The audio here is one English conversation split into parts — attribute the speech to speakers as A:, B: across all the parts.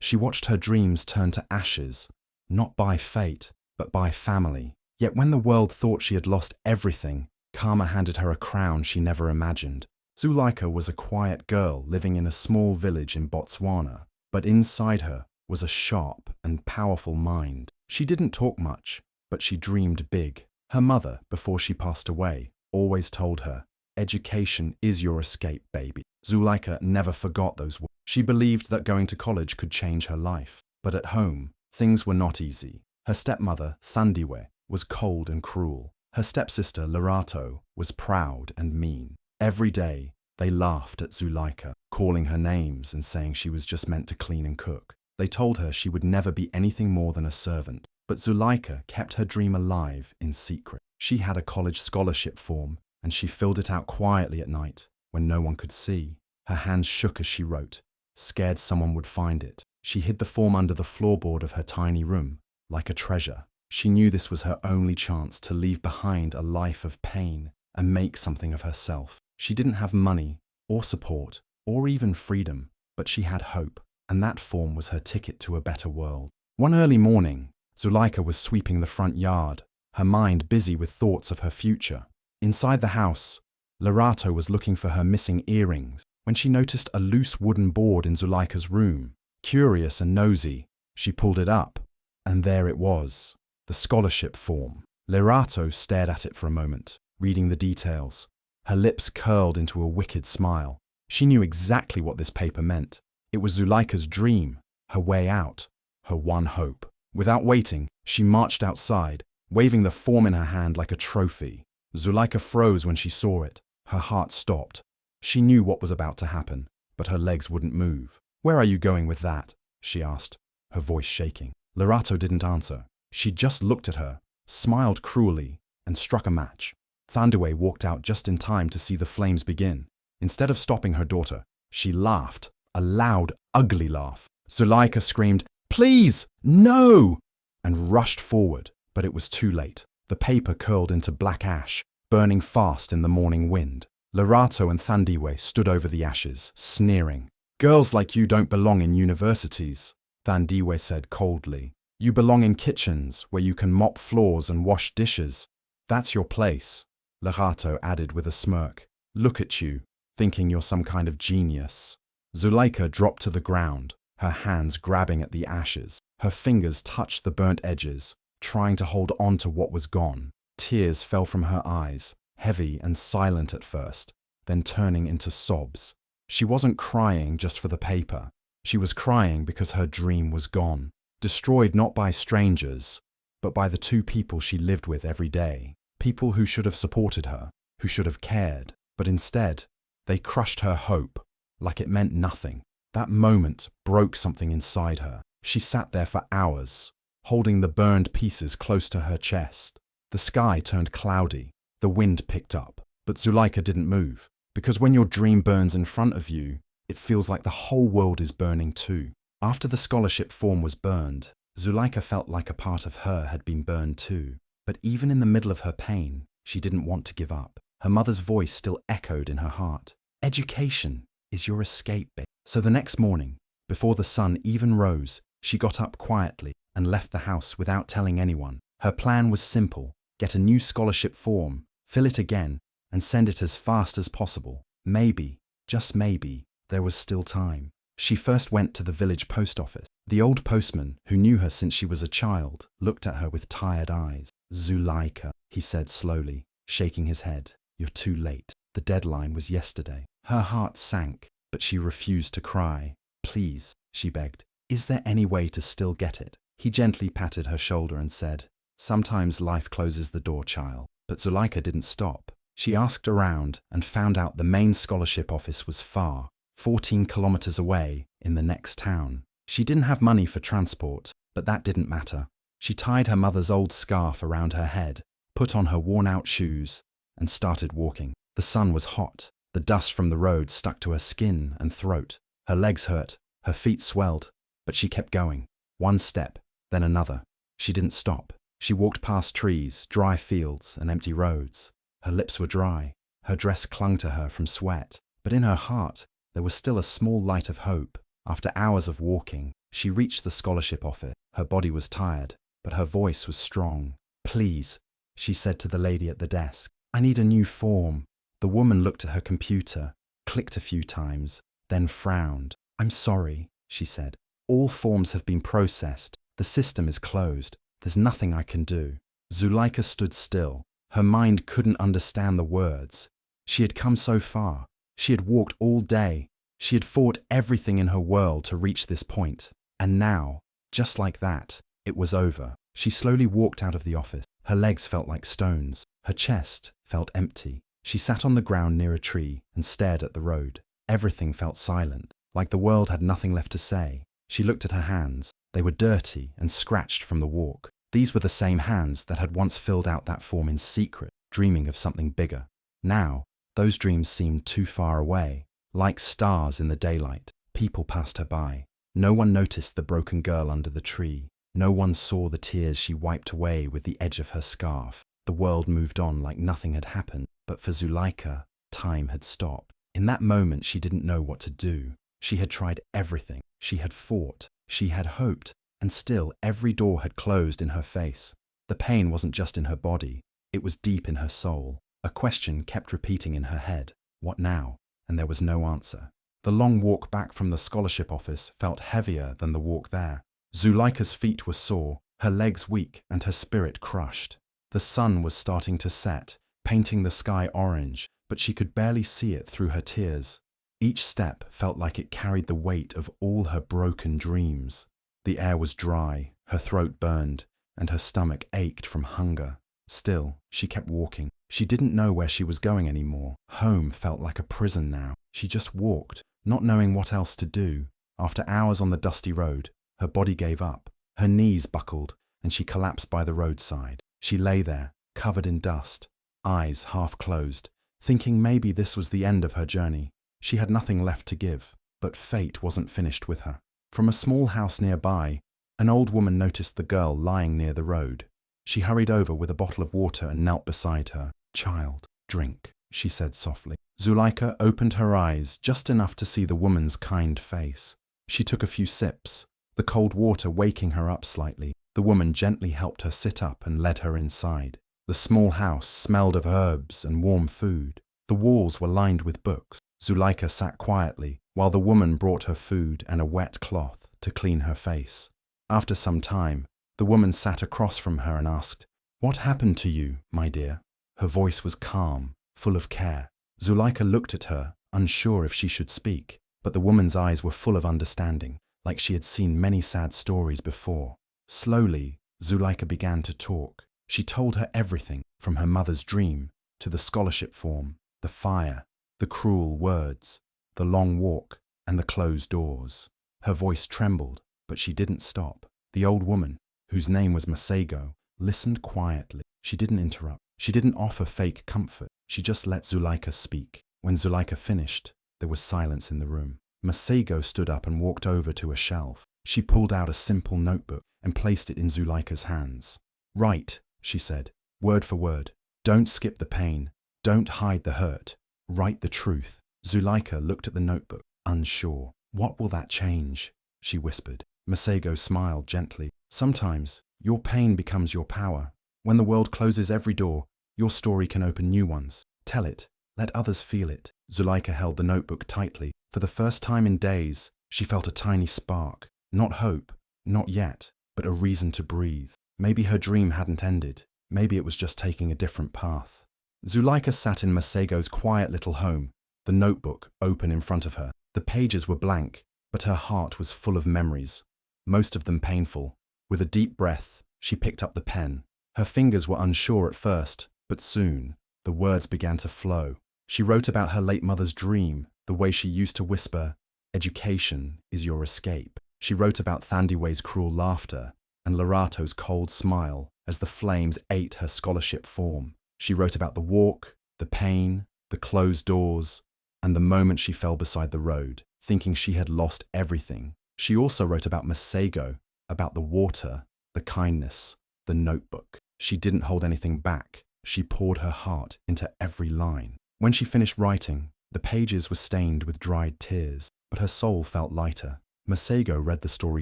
A: She watched her dreams turn to ashes, not by fate, but by family. Yet when the world thought she had lost everything, karma handed her a crown she never imagined. Zuleika was a quiet girl living in a small village in Botswana, but inside her was a sharp and powerful mind. She didn't talk much, but she dreamed big. Her mother, before she passed away, always told her, "Education is your escape, baby." Zuleika never forgot those words. She believed that going to college could change her life. But at home, things were not easy. Her stepmother, Thandiwe, was cold and cruel. Her stepsister, Lerato, was proud and mean. Every day, they laughed at Zuleika, calling her names and saying she was just meant to clean and cook. They told her she would never be anything more than a servant. But Zuleika kept her dream alive in secret. She had a college scholarship form, and she filled it out quietly at night when no one could see. Her hands shook as she wrote, scared someone would find it. She hid the form under the floorboard of her tiny room, like a treasure. She knew this was her only chance to leave behind a life of pain and make something of herself. She didn't have money, or support, or even freedom, but she had hope, and that form was her ticket to a better world. One early morning, Zuleika was sweeping the front yard, her mind busy with thoughts of her future. Inside the house, Lerato was looking for her missing earrings when she noticed a loose wooden board in Zuleika's room. Curious and nosy, she pulled it up, and there it was, the scholarship form. Lerato stared at it for a moment, reading the details. Her lips curled into a wicked smile. She knew exactly what this paper meant. It was Zuleika's dream, her way out, her one hope. Without waiting, she marched outside, waving the form in her hand like a trophy. Zuleika froze when she saw it. Her heart stopped. She knew what was about to happen, but her legs wouldn't move. "Where are you going with that?" she asked, her voice shaking. Lerato didn't answer. She just looked at her, smiled cruelly, and struck a match. Thandiwe walked out just in time to see the flames begin. Instead of stopping her daughter, she laughed, a loud, ugly laugh. Zuleika screamed, "Please, no!" and rushed forward, but it was too late. The paper curled into black ash, burning fast in the morning wind. Lerato and Thandiwe stood over the ashes, sneering. "Girls like you don't belong in universities," Thandiwe said coldly. "You belong in kitchens where you can mop floors and wash dishes. That's your place," Lerato added with a smirk. "Look at you, thinking you're some kind of genius." Zuleika dropped to the ground, her hands grabbing at the ashes. Her fingers touched the burnt edges, trying to hold on to what was gone. Tears fell from her eyes, heavy and silent at first, then turning into sobs. She wasn't crying just for the paper. She was crying because her dream was gone, destroyed not by strangers, but by the two people she lived with every day. People who should have supported her, who should have cared, but instead, they crushed her hope, like it meant nothing. That moment broke something inside her. She sat there for hours, holding the burned pieces close to her chest. The sky turned cloudy, the wind picked up, but Zuleika didn't move, because when your dream burns in front of you, it feels like the whole world is burning too. After the scholarship form was burned, Zuleika felt like a part of her had been burned too. But even in the middle of her pain, she didn't want to give up. Her mother's voice still echoed in her heart. "Education is your escape, babe." So the next morning, before the sun even rose, she got up quietly and left the house without telling anyone. Her plan was simple: get a new scholarship form, fill it again, and send it as fast as possible. Maybe, just maybe, there was still time. She first went to the village post office. The old postman, who knew her since she was a child, looked at her with tired eyes. "Zuleika," he said slowly, shaking his head. "You're too late. The deadline was yesterday." Her heart sank, but she refused to cry. "Please," she begged, "is there any way to still get it?" He gently patted her shoulder and said, "Sometimes life closes the door, child." But Zuleika didn't stop. She asked around and found out the main scholarship office was far, 14 kilometers away in the next town. She didn't have money for transport, but that didn't matter. She tied her mother's old scarf around her head, put on her worn-out shoes, and started walking. The sun was hot. The dust from the road stuck to her skin and throat. Her legs hurt, her feet swelled, but she kept going. One step, then another. She didn't stop. She walked past trees, dry fields, and empty roads. Her lips were dry. Her dress clung to her from sweat. But in her heart, there was still a small light of hope. After hours of walking, She reached the scholarship office. Her body was tired, but her voice was strong. "Please," she said to the lady at the desk, "I need a new form." The woman looked at her computer, clicked a few times, then frowned. "I'm sorry," she said. "All forms have been processed. The system is closed. There's nothing I can do." Zuleika stood still. Her mind couldn't understand the words. She had come so far. She had walked all day. She had fought everything in her world to reach this point. And now, just like that, it was over. She slowly walked out of the office. Her legs felt like stones. Her chest felt empty. She sat on the ground near a tree and stared at the road. Everything felt silent, like the world had nothing left to say. She looked at her hands. They were dirty and scratched from the walk. These were the same hands that had once filled out that form in secret, dreaming of something bigger. Now, those dreams seemed too far away, like stars in the daylight. People passed her by. No one noticed the broken girl under the tree. No one saw the tears she wiped away with the edge of her scarf. The world moved on like nothing had happened, but for Zuleika, time had stopped. In that moment, she didn't know what to do. She had tried everything. She had fought. She had hoped. And still, every door had closed in her face. The pain wasn't just in her body. It was deep in her soul. A question kept repeating in her head. What now? And there was no answer. The long walk back from the scholarship office felt heavier than the walk there. Zuleika's feet were sore, her legs weak, and her spirit crushed. The sun was starting to set, painting the sky orange, but she could barely see it through her tears. Each step felt like it carried the weight of all her broken dreams. The air was dry, her throat burned, and her stomach ached from hunger. Still, she kept walking. She didn't know where she was going anymore. Home felt like a prison now. She just walked, not knowing what else to do. After hours on the dusty road, her body gave up. Her knees buckled, and she collapsed by the roadside. She lay there, covered in dust, eyes half closed, thinking maybe this was the end of her journey. She had nothing left to give, but fate wasn't finished with her. From a small house nearby, an old woman noticed the girl lying near the road. She hurried over with a bottle of water and knelt beside her. "Child, drink," she said softly. Zuleika opened her eyes just enough to see the woman's kind face. She took a few sips, the cold water waking her up slightly. The woman gently helped her sit up and led her inside. The small house smelled of herbs and warm food. The walls were lined with books. Zuleika sat quietly while the woman brought her food and a wet cloth to clean her face. After some time, the woman sat across from her and asked, "What happened to you, my dear?" Her voice was calm, full of care. Zuleika looked at her, unsure if she should speak, but the woman's eyes were full of understanding, like she had seen many sad stories before. Slowly, Zuleika began to talk. She told her everything, from her mother's dream to the scholarship form, the fire, the cruel words, the long walk, and the closed doors. Her voice trembled, but she didn't stop. The old woman, whose name was Masego, listened quietly. She didn't interrupt. She didn't offer fake comfort. She just let Zuleika speak. When Zuleika finished, there was silence in the room. Masego stood up and walked over to a shelf. She pulled out a simple notebook and placed it in Zuleika's hands. "Write," she said, "word for word. Don't skip the pain. Don't hide the hurt. Write the truth." Zuleika looked at the notebook, unsure. "What will that change?" she whispered. Masego smiled gently. "Sometimes, your pain becomes your power. When the world closes every door, your story can open new ones. Tell it. Let others feel it." Zuleika held the notebook tightly. For the first time in days, she felt a tiny spark. Not hope, not yet, but a reason to breathe. Maybe her dream hadn't ended. Maybe it was just taking a different path. Zuleika sat in Masego's quiet little home, the notebook open in front of her. The pages were blank, but her heart was full of memories, most of them painful. With a deep breath, she picked up the pen. Her fingers were unsure at first, but soon, the words began to flow. She wrote about her late mother's dream, the way she used to whisper, "Education is your escape." She wrote about Thandiwe's cruel laughter and Larato's cold smile as the flames ate her scholarship form. She wrote about the walk, the pain, the closed doors, and the moment she fell beside the road, thinking she had lost everything. She also wrote about Masego, about the water, the kindness, the notebook. She didn't hold anything back. She poured her heart into every line. When she finished writing, the pages were stained with dried tears, but her soul felt lighter. Masego read the story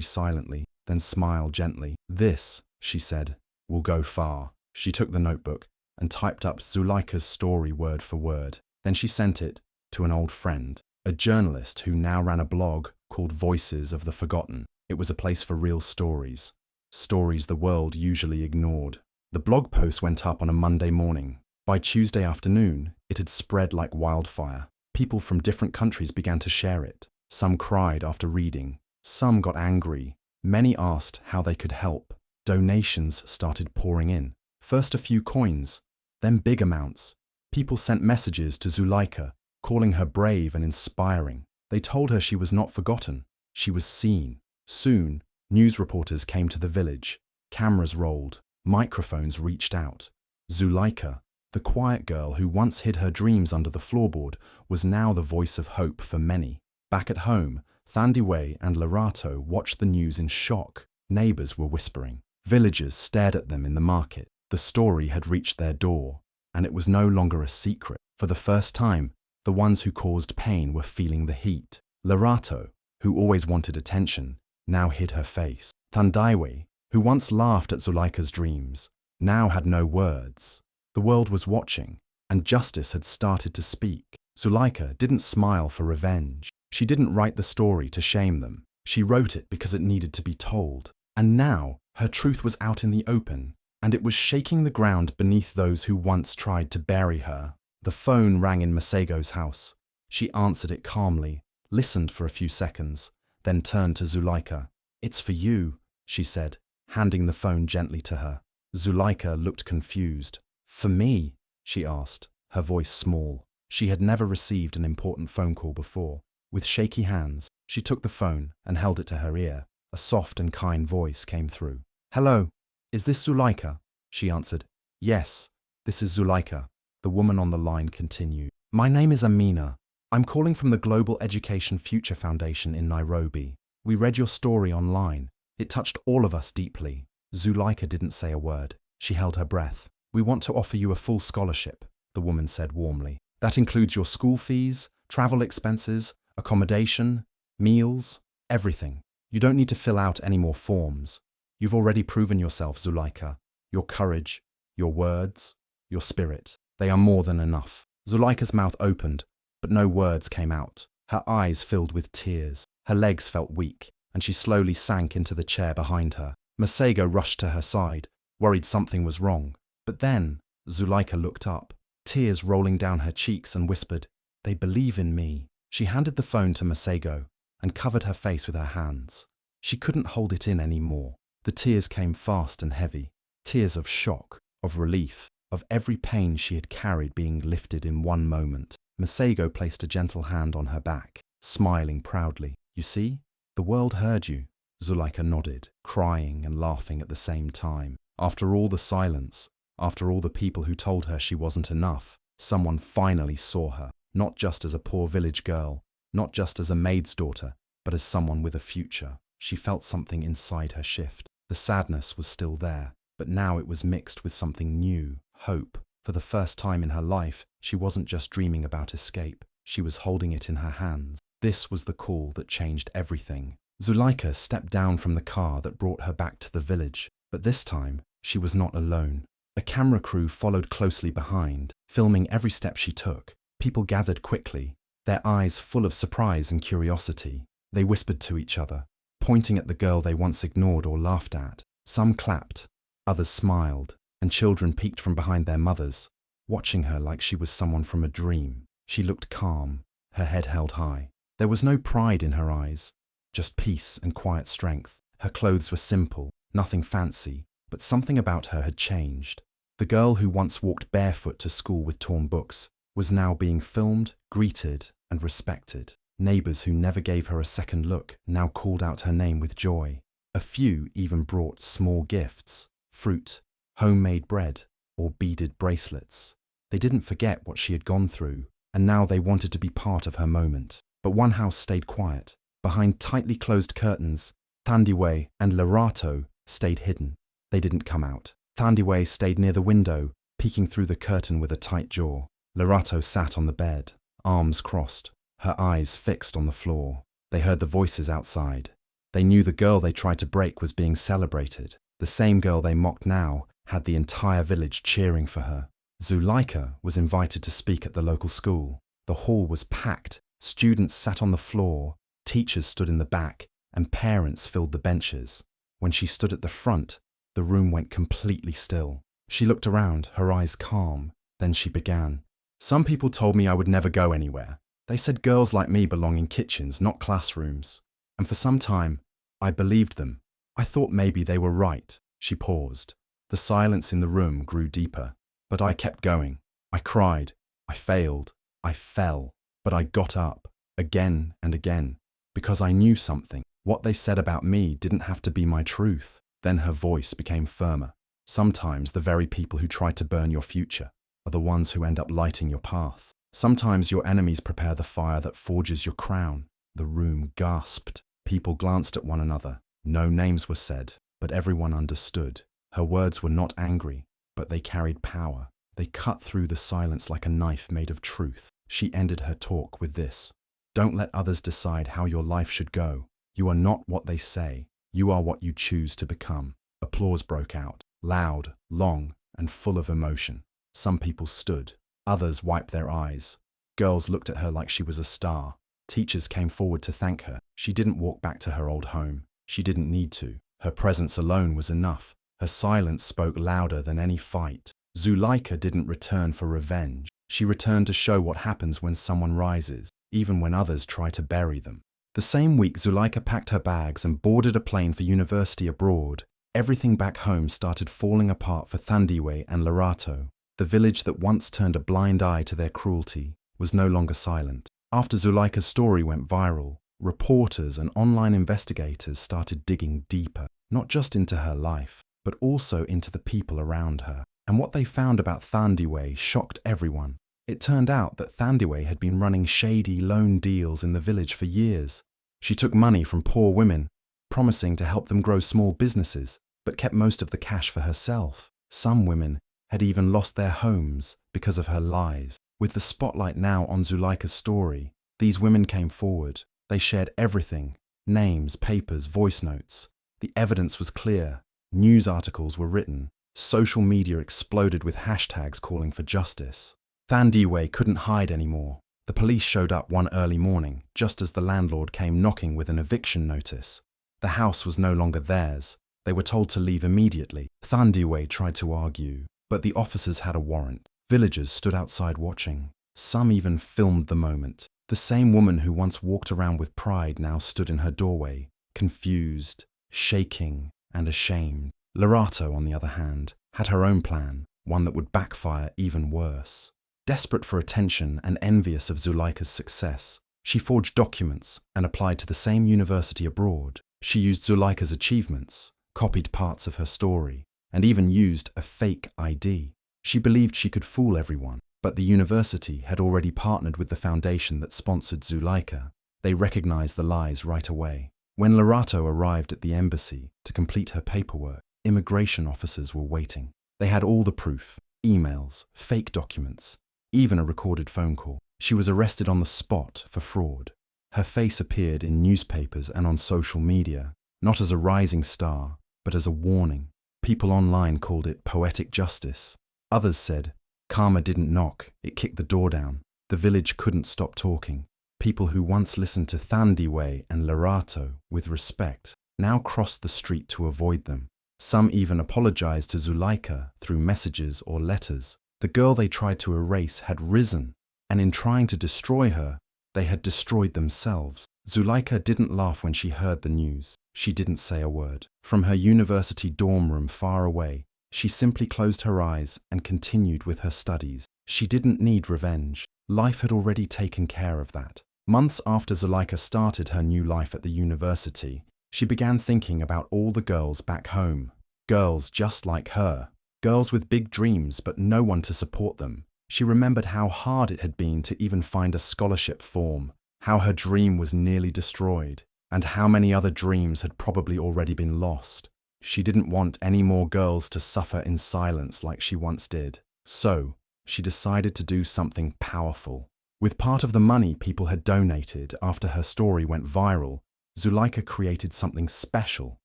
A: silently, then smiled gently. This, she said, will go far. She took the notebook and typed up Zuleika's story word for word. Then she sent it to an old friend, a journalist who now ran a blog called Voices of the Forgotten. It was a place for real stories, stories the world usually ignored. The blog post went up on a Monday morning. By Tuesday afternoon, it had spread like wildfire. People from different countries began to share it. Some cried after reading. Some got angry. Many asked how they could help. Donations started pouring in. First a few coins, then big amounts. People sent messages to Zuleika, calling her brave and inspiring. They told her she was not forgotten. She was seen. Soon, news reporters came to the village. Cameras rolled. Microphones reached out. Zuleika, the quiet girl who once hid her dreams under the floorboard, was now the voice of hope for many. Back at home, Thandiwe and Lerato watched the news in shock. Neighbors were whispering. Villagers stared at them in the market. The story had reached their door, and it was no longer a secret. For the first time, the ones who caused pain were feeling the heat. Lerato, who always wanted attention, now hid her face. Thandiwe, who once laughed at Zuleika's dreams, now had no words. The world was watching, and justice had started to speak. Zuleika didn't smile for revenge. She didn't write the story to shame them. She wrote it because it needed to be told. And now, her truth was out in the open, and it was shaking the ground beneath those who once tried to bury her. The phone rang in Masego's house. She answered it calmly, listened for a few seconds, then turned to Zuleika. "It's for you," she said, handing the phone gently to her. Zuleika looked confused. "For me?" she asked, her voice small. She had never received an important phone call before. With shaky hands, she took the phone and held it to her ear. A soft and kind voice came through. "Hello, is this Zuleika?" She answered. "Yes, this is Zuleika." The woman on the line continued. "My name is Amina. I'm calling from the Global Education Future Foundation in Nairobi. We read your story online. It touched all of us deeply." Zuleika didn't say a word. She held her breath. "We want to offer you a full scholarship," the woman said warmly. "That includes your school fees, travel expenses, accommodation, meals, everything. You don't need to fill out any more forms. You've already proven yourself, Zuleika. Your courage, your words, your spirit, they are more than enough." Zuleika's mouth opened, but no words came out. Her eyes filled with tears. Her legs felt weak, and she slowly sank into the chair behind her. Masego rushed to her side, worried something was wrong. But then, Zuleika looked up, tears rolling down her cheeks, and whispered, "They believe in me." She handed the phone to Masego and covered her face with her hands. She couldn't hold it in anymore. The tears came fast and heavy, tears of shock, of relief, of every pain she had carried being lifted in one moment. Masego placed a gentle hand on her back, smiling proudly. "You see, the world heard you." Zuleika nodded, crying and laughing at the same time. After all the silence, after all the people who told her she wasn't enough, someone finally saw her, not just as a poor village girl, not just as a maid's daughter, but as someone with a future. She felt something inside her shift. The sadness was still there, but now it was mixed with something new, hope. For the first time in her life, she wasn't just dreaming about escape. She was holding it in her hands. This was the call that changed everything. Zuleika stepped down from the car that brought her back to the village, but this time, she was not alone. A camera crew followed closely behind, filming every step she took. People gathered quickly, their eyes full of surprise and curiosity. They whispered to each other, pointing at the girl they once ignored or laughed at. Some clapped, others smiled, and children peeked from behind their mothers, watching her like she was someone from a dream. She looked calm, her head held high. There was no pride in her eyes, just peace and quiet strength. Her clothes were simple, nothing fancy, but something about her had changed. The girl who once walked barefoot to school with torn books was now being filmed, greeted, and respected. Neighbors who never gave her a second look now called out her name with joy. A few even brought small gifts, fruit, homemade bread, or beaded bracelets. They didn't forget what she had gone through, and now they wanted to be part of her moment. But one house stayed quiet. Behind tightly closed curtains, Thandiwe and Lerato stayed hidden. They didn't come out. Thandiwe stayed near the window, peeking through the curtain with a tight jaw. Lerato sat on the bed, arms crossed, her eyes fixed on the floor. They heard the voices outside, They knew the girl they tried to break was being celebrated. The same girl they mocked now had the entire village cheering for her. Zuleika was invited to speak at the local school. The hall was packed. Students sat on the floor, teachers stood in the back, and parents filled the benches. When she stood at the front, the room went completely still. She looked around, her eyes calm. Then she began. Some people told me I would never go anywhere. They said girls like me belong in kitchens, not classrooms. And for some time, I believed them. I thought maybe they were right. She paused. The silence in the room grew deeper. But I kept going. I cried. I failed. I fell. But I got up, again and again, because I knew something. What they said about me didn't have to be my truth. Then her voice became firmer. Sometimes the very people who try to burn your future are the ones who end up lighting your path. Sometimes your enemies prepare the fire that forges your crown. The room gasped. People glanced at one another. No names were said, but everyone understood. Her words were not angry, but they carried power. They cut through the silence like a knife made of truth. She ended her talk with this. Don't let others decide how your life should go. You are not what they say. You are what you choose to become. Applause broke out, loud, long, and full of emotion. Some people stood. Others wiped their eyes. Girls looked at her like she was a star. Teachers came forward to thank her. She didn't walk back to her old home. She didn't need to. Her presence alone was enough. Her silence spoke louder than any fight. Zuleika didn't return for revenge. She returned to show what happens when someone rises, even when others try to bury them. The same week, Zuleika packed her bags and boarded a plane for university abroad. Everything back home started falling apart for Thandiwe and Lerato. The village that once turned a blind eye to their cruelty was no longer silent. After Zuleika's story went viral, reporters and online investigators started digging deeper, not just into her life, but also into the people around her. And what they found about Thandiwe shocked everyone. It turned out that Thandiwe had been running shady loan deals in the village for years. She took money from poor women, promising to help them grow small businesses, but kept most of the cash for herself. Some women had even lost their homes because of her lies. With the spotlight now on Zuleika's story, these women came forward. They shared everything: names, papers, voice notes. The evidence was clear. News articles were written. Social media exploded with hashtags calling for justice. Thandiwe couldn't hide anymore. The police showed up one early morning, just as the landlord came knocking with an eviction notice. The house was no longer theirs. They were told to leave immediately. Thandiwe tried to argue, but the officers had a warrant. Villagers stood outside watching. Some even filmed the moment. The same woman who once walked around with pride now stood in her doorway, confused, shaking, and ashamed. Lerato, on the other hand, had her own plan, one that would backfire even worse. Desperate for attention and envious of Zuleika's success, she forged documents and applied to the same university abroad. She used Zuleika's achievements, copied parts of her story, and even used a fake ID. She believed she could fool everyone, but the university had already partnered with the foundation that sponsored Zuleika. They recognized the lies right away. When Lerato arrived at the embassy to complete her paperwork, immigration officers were waiting. They had all the proof: emails, fake documents, even a recorded phone call. She was arrested on the spot for fraud. Her face appeared in newspapers and on social media, not as a rising star, but as a warning. People online called it poetic justice. Others said, karma didn't knock, it kicked the door down. The village couldn't stop talking. People who once listened to Thandiwe and Lerato with respect now crossed the street to avoid them. Some even apologized to Zuleika through messages or letters. The girl they tried to erase had risen, and in trying to destroy her, they had destroyed themselves. Zuleika didn't laugh when she heard the news. She didn't say a word. From her university dorm room far away, she simply closed her eyes and continued with her studies. She didn't need revenge. Life had already taken care of that. Months after Zuleika started her new life at the university, she began thinking about all the girls back home. Girls just like her. Girls with big dreams but no one to support them. She remembered how hard it had been to even find a scholarship form, how her dream was nearly destroyed, and how many other dreams had probably already been lost. She didn't want any more girls to suffer in silence like she once did. So, she decided to do something powerful. With part of the money people had donated after her story went viral, Zuleika created something special.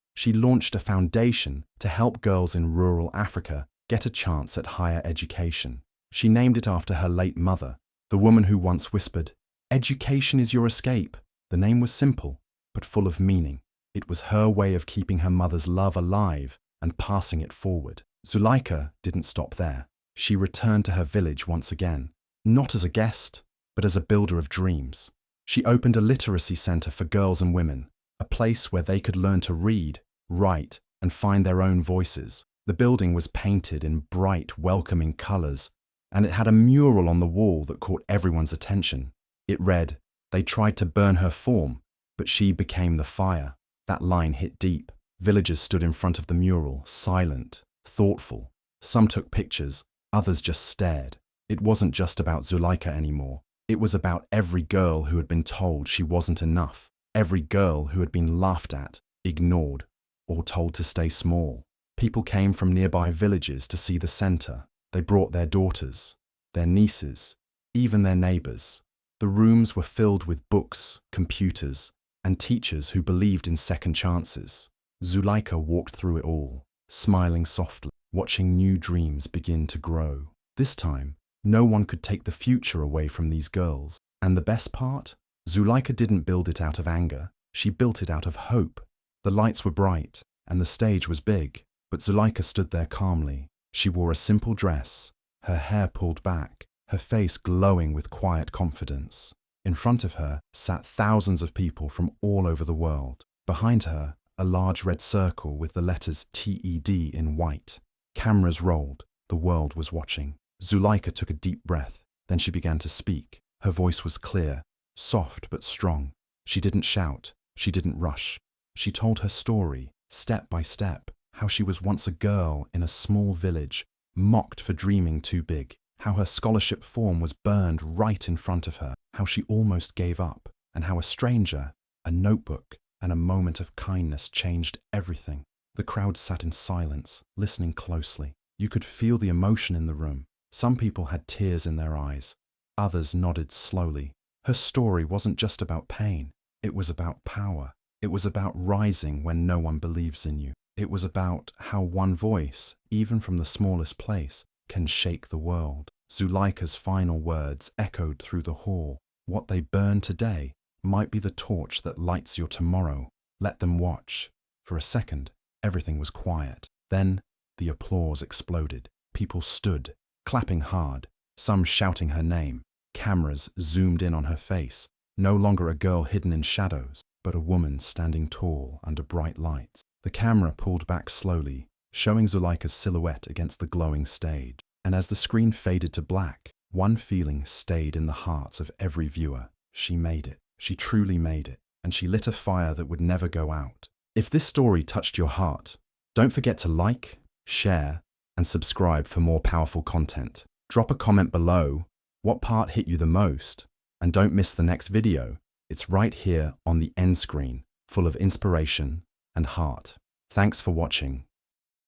A: She launched a foundation to help girls in rural Africa get a chance at higher education. She named it after her late mother, the woman who once whispered, "Education is your escape." The name was simple, but full of meaning. It was her way of keeping her mother's love alive and passing it forward. Zuleika didn't stop there. She returned to her village once again, not as a guest, but as a builder of dreams. She opened a literacy center for girls and women, a place where they could learn to read, write, and find their own voices. The building was painted in bright, welcoming colors, and it had a mural on the wall that caught everyone's attention. It read, "They tried to burn her form, but she became the fire." That line hit deep. Villagers stood in front of the mural, silent, thoughtful. Some took pictures, others just stared. It wasn't just about Zuleika anymore. It was about every girl who had been told she wasn't enough, every girl who had been laughed at, ignored, or told to stay small. People came from nearby villages to see the center. They brought their daughters, their nieces, even their neighbors. The rooms were filled with books, computers, and teachers who believed in second chances. Zuleika walked through it all, smiling softly, watching new dreams begin to grow. This time, no one could take the future away from these girls. And the best part? Zuleika didn't build it out of anger. She built it out of hope. The lights were bright, and the stage was big, but Zuleika stood there calmly. She wore a simple dress, her hair pulled back, her face glowing with quiet confidence. In front of her sat thousands of people from all over the world. Behind her, a large red circle with the letters TED in white. Cameras rolled. The world was watching. Zuleika took a deep breath. Then she began to speak. Her voice was clear, soft but strong. She didn't shout. She didn't rush. She told her story, step by step, how she was once a girl in a small village, mocked for dreaming too big, how her scholarship form was burned right in front of her, how she almost gave up, and how a stranger, a notebook, and a moment of kindness changed everything. The crowd sat in silence, listening closely. You could feel the emotion in the room. Some people had tears in their eyes. Others nodded slowly. Her story wasn't just about pain. It was about power. It was about rising when no one believes in you. It was about how one voice, even from the smallest place, can shake the world. Zuleika's final words echoed through the hall. What they burn today might be the torch that lights your tomorrow. Let them watch. For a second, everything was quiet. Then, the applause exploded. People stood, clapping hard, some shouting her name. Cameras zoomed in on her face. No longer a girl hidden in shadows, but a woman standing tall under bright lights. The camera pulled back slowly, showing Zuleika's silhouette against the glowing stage. And as the screen faded to black, one feeling stayed in the hearts of every viewer. She made it. She truly made it. And she lit a fire that would never go out. If this story touched your heart, don't forget to like, share, and subscribe for more powerful content. Drop a comment below. What part hit you the most? And don't miss the next video. It's right here on the end screen, full of inspiration and heart. Thanks for watching.